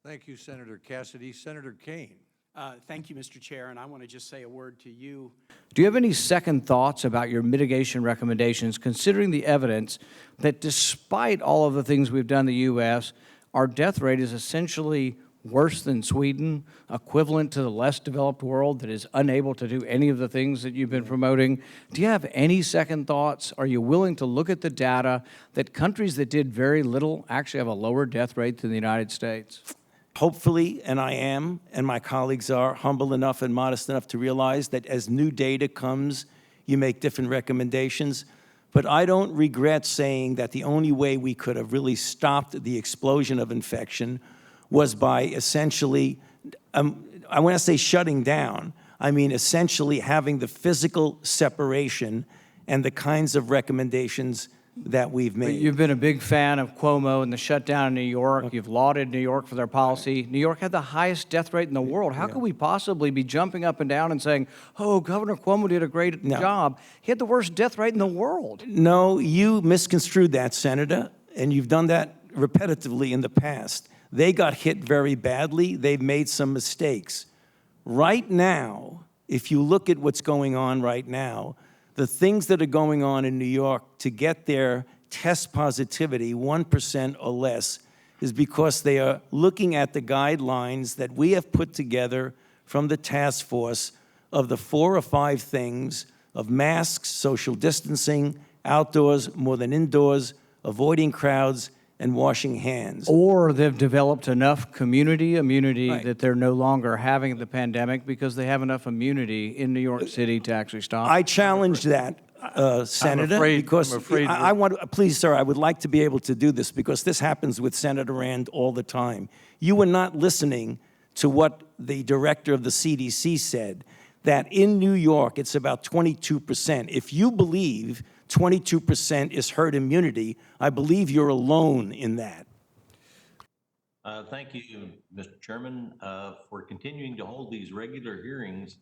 Thank you, Senator Cassidy. Senator Kane. Thank you, Mr. Chair, and I want to just say a word to you. Do you have any second thoughts about your mitigation recommendations, considering the evidence that despite all of the things we've done in the U.S., our death rate is essentially worse than Sweden, equivalent to the less developed world that is unable to do any of the things that you've been promoting? Do you have any second thoughts? Are you willing to look at the data that countries that did very little actually have a lower death rate than the United States? Hopefully, and I am, and my colleagues are humble enough and modest enough to realize that as new data comes, you make different recommendations. But I don't regret saying that the only way we could have really stopped the explosion of infection was by essentially, I want to say shutting down, I mean essentially having the physical separation and the kinds of recommendations that we've made. You've been a big fan of Cuomo and the shutdown in New York. Okay. You've lauded New York for their policy. New York had the highest death rate in the world. How could we possibly be jumping up and down and saying, oh, Governor Cuomo did a great job? He had the worst death rate in the world. No, you misconstrued that, Senator, and you've done that repetitively in the past. They got hit very badly. They've made some mistakes. Right now, if you look at what's going on right now, the things that are going on in New York to get their test positivity 1% or less is because they are looking at the guidelines that we have put together from the task force of the 4 or 5 things of masks, social distancing, outdoors more than indoors, avoiding crowds, and washing hands. Or they've developed enough community immunity Right. that they're no longer having the pandemic because they have enough immunity in New York City to actually stop. I challenge that, Senator, because I want to, please, sir, I would like to be able to do this because this happens with Senator Rand all the time. You were not listening to what the director of the CDC said, that in New York, it's about 22%. If you believe 22% is herd immunity, I believe you're alone in that. Thank you, Mr. Chairman, for continuing to hold these regular hearings